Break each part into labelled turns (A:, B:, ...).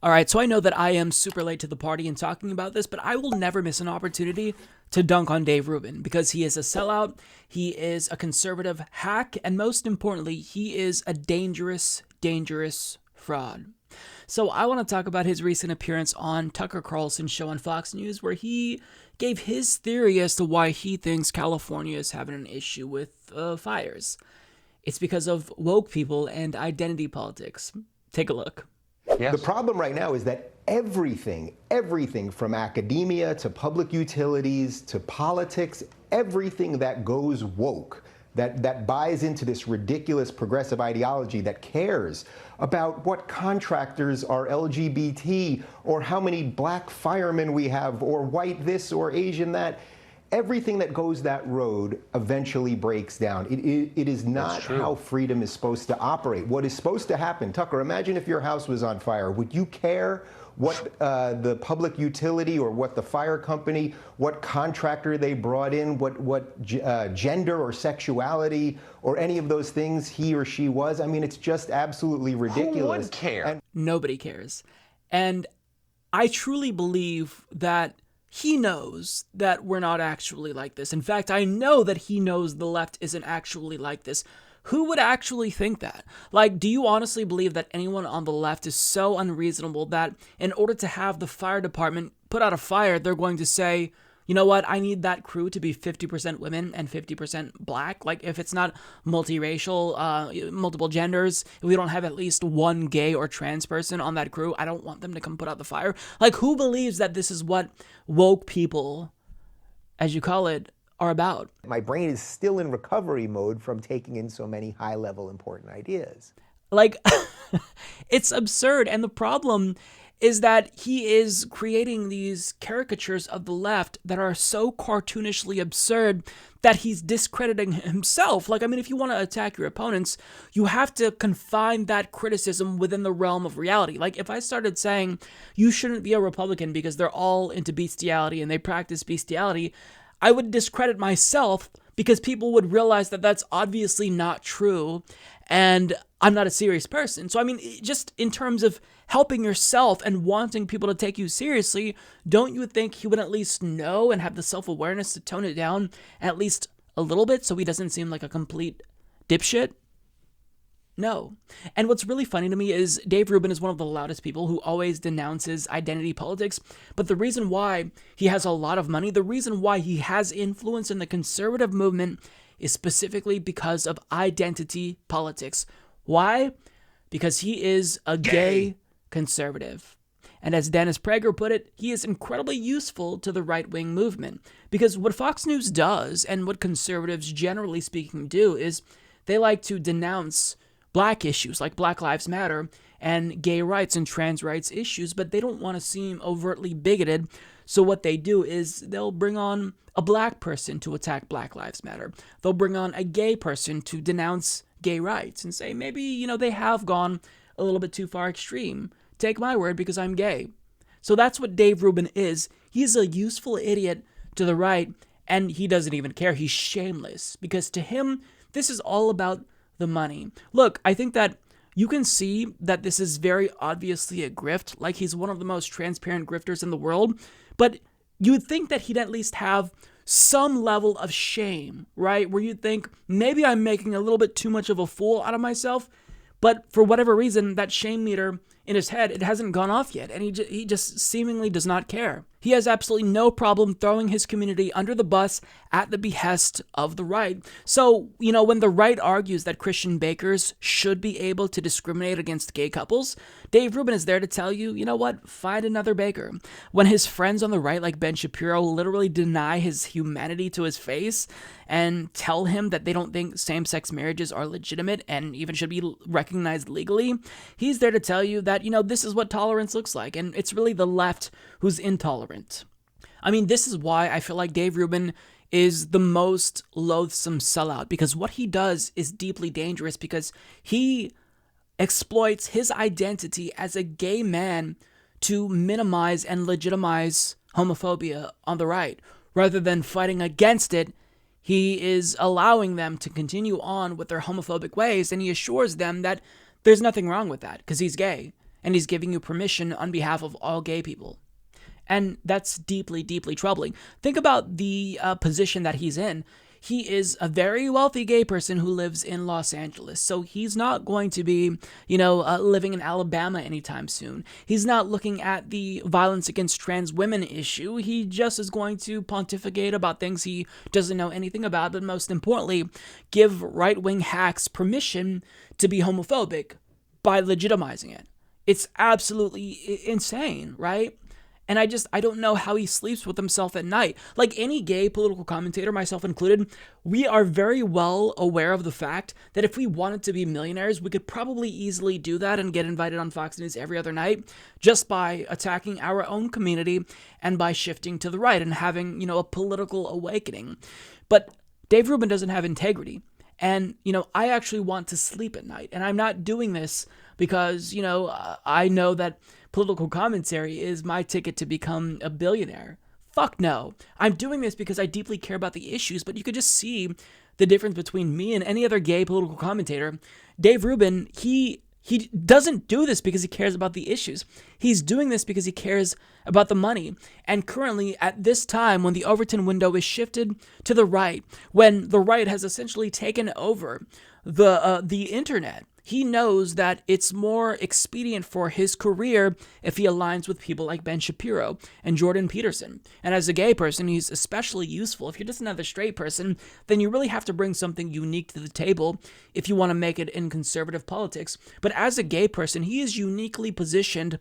A: All right, so I know that I am super late to the party in talking about this, but I will never miss an opportunity to dunk on Dave Rubin because he is a sellout, he is a conservative hack, and most importantly, he is a dangerous, dangerous fraud. So I want to talk about his recent appearance on Tucker Carlson's show on Fox News, where he gave his theory as to why he thinks California is having an issue with fires. It's because of woke people and identity politics. Take a look.
B: Yes. The problem right now is that everything from academia to public utilities to politics, everything that goes woke, that buys into this ridiculous progressive ideology that cares about what contractors are LGBT or how many black firemen we have or white this or Asian that, everything that goes that road eventually breaks down. It is not how freedom is supposed to operate. What is supposed to happen, Tucker, imagine if your house was on fire. Would you care what the public utility or what the fire company, what contractor they brought in, what gender or sexuality or any of those things he or she was? I mean, it's just absolutely ridiculous.
C: Who would care?
A: Nobody cares. And I truly believe that he knows that we're not actually like this. In fact, I know that he knows the left isn't actually like this. Who would actually think that? Like, do you honestly believe that anyone on the left is so unreasonable that in order to have the fire department put out a fire, they're going to say, you know what, I need that crew to be 50% women and 50% black? Like, if it's not multiracial, multiple genders, if we don't have at least one gay or trans person on that crew, I don't want them to come put out the fire. Like, who believes that this is what woke people, as you call it, are about?
D: My brain is still in recovery mode from taking in so many high-level important ideas.
A: Like, it's absurd. And the problem is that he is creating these caricatures of the left that are so cartoonishly absurd that he's discrediting himself. Like, I mean, if you want to attack your opponents, you have to confine that criticism within the realm of reality. Like, if I started saying you shouldn't be a Republican because they're all into bestiality and they practice bestiality, I would discredit myself because people would realize that that's obviously not true and I'm not a serious person. So, I mean, just in terms of helping yourself and wanting people to take you seriously, don't you think he would at least know and have the self-awareness to tone it down at least a little bit so he doesn't seem like a complete dipshit? No. And what's really funny to me is Dave Rubin is one of the loudest people who always denounces identity politics. But the reason why he has a lot of money, the reason why he has influence in the conservative movement is specifically because of identity politics. Why? Because he is a gay conservative. And as Dennis Prager put it, he is incredibly useful to the right-wing movement. Because what Fox News does, and what conservatives generally speaking do, is they like to denounce black issues like Black Lives Matter and gay rights and trans rights issues, but they don't want to seem overtly bigoted. So what they do is they'll bring on a black person to attack Black Lives Matter. They'll bring on a gay person to denounce gay rights and say, maybe, they have gone a little bit too far extreme. Take my word because I'm gay. So that's what Dave Rubin is. He's a useful idiot to the right, and he doesn't even care. He's shameless because to him, this is all about the money. Look, I think that you can see that this is very obviously a grift, like he's one of the most transparent grifters in the world, but you would think that he'd at least have some level of shame, right? Where you'd think, maybe I'm making a little bit too much of a fool out of myself, but for whatever reason, that shame meter in his head, it hasn't gone off yet, and he just seemingly does not care. He has absolutely no problem throwing his community under the bus at the behest of the right. So, when the right argues that Christian bakers should be able to discriminate against gay couples, Dave Rubin is there to tell you, you know what, find another baker. When his friends on the right, like Ben Shapiro, literally deny his humanity to his face and tell him that they don't think same-sex marriages are legitimate and even should be recognized legally, he's there to tell you that, this is what tolerance looks like, and it's really the left who's intolerant. I mean, this is why I feel like Dave Rubin is the most loathsome sellout, because what he does is deeply dangerous, because he exploits his identity as a gay man to minimize and legitimize homophobia on the right. Rather than fighting against it, he is allowing them to continue on with their homophobic ways, and he assures them that there's nothing wrong with that because he's gay. and he's giving you permission on behalf of all gay people. And that's deeply, deeply troubling. Think about the position that he's in. He is a very wealthy gay person who lives in Los Angeles. So he's not going to be, living in Alabama anytime soon. He's not looking at the violence against trans women issue. He just is going to pontificate about things he doesn't know anything about, but most importantly, give right-wing hacks permission to be homophobic by legitimizing it. It's absolutely insane, right? And I don't know how he sleeps with himself at night. Like any gay political commentator, myself included, we are very well aware of the fact that if we wanted to be millionaires, we could probably easily do that and get invited on Fox News every other night just by attacking our own community and by shifting to the right and having, a political awakening. But Dave Rubin doesn't have integrity. And, I actually want to sleep at night. And I'm not doing this because, I know that political commentary is my ticket to become a billionaire. Fuck no. I'm doing this because I deeply care about the issues, but you could just see the difference between me and any other gay political commentator. Dave Rubin, he doesn't do this because he cares about the issues. He's doing this because he cares about the money. And currently, at this time, when the Overton window is shifted to the right, when the right has essentially taken over the internet, he knows that it's more expedient for his career if he aligns with people like Ben Shapiro and Jordan Peterson. And as a gay person, he's especially useful. If you're just another straight person, then you really have to bring something unique to the table if you want to make it in conservative politics. But as a gay person, he is uniquely positioned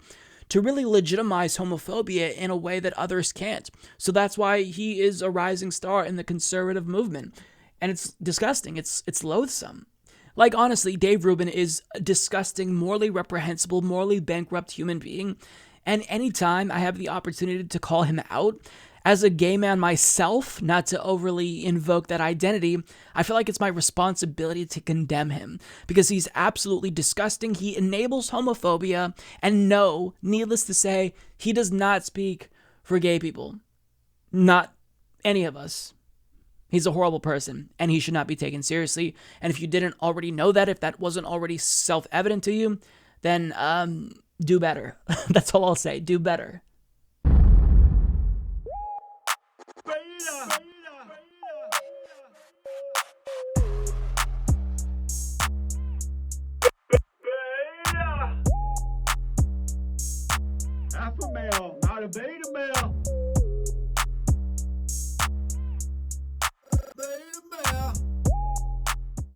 A: to really legitimize homophobia in a way that others can't. So that's why he is a rising star in the conservative movement. And it's disgusting. It's loathsome. Like, honestly, Dave Rubin is a disgusting, morally reprehensible, morally bankrupt human being. And anytime I have the opportunity to call him out, as a gay man myself, not to overly invoke that identity, I feel like it's my responsibility to condemn him because he's absolutely disgusting. He enables homophobia. And no, needless to say, he does not speak for gay people. Not any of us. He's a horrible person, and he should not be taken seriously. And if you didn't already know that, if that wasn't already self-evident to you, then do better. That's all I'll say. Do better.
C: Alpha male, not a beta male.